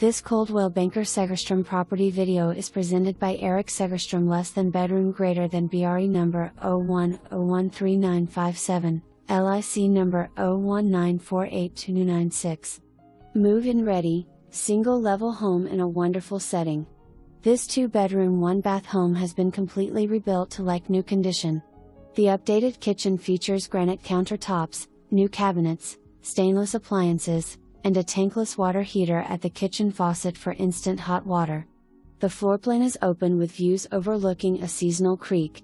This Coldwell Banker Segerstrom property video is presented by Eric Segerstrom, less than bedroom greater than BRE number 01013957, LIC number 019482296. Move-in ready, single-level home in a wonderful setting. This 2-bedroom 1-bath home has been completely rebuilt to like new condition. The updated kitchen features granite countertops, new cabinets, stainless appliances, and a tankless water heater at the kitchen faucet for instant hot water. The floor plan is open with views overlooking a seasonal creek.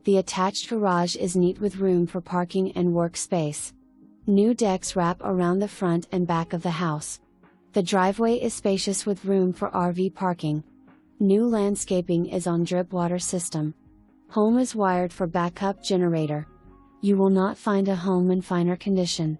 The attached garage is neat with room for parking and workspace. New decks wrap around the front and back of the house. The driveway is spacious with room for RV parking. New landscaping is on drip water system. Home is wired for backup generator. You will not find a home in finer condition.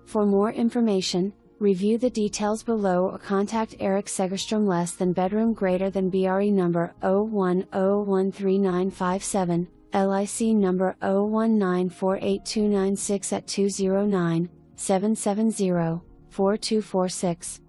For more information, review the details below or contact Eric Segerstrom, less than bedroom greater than BRE number 0101397, LIC number 019482296 at 209-770-4246.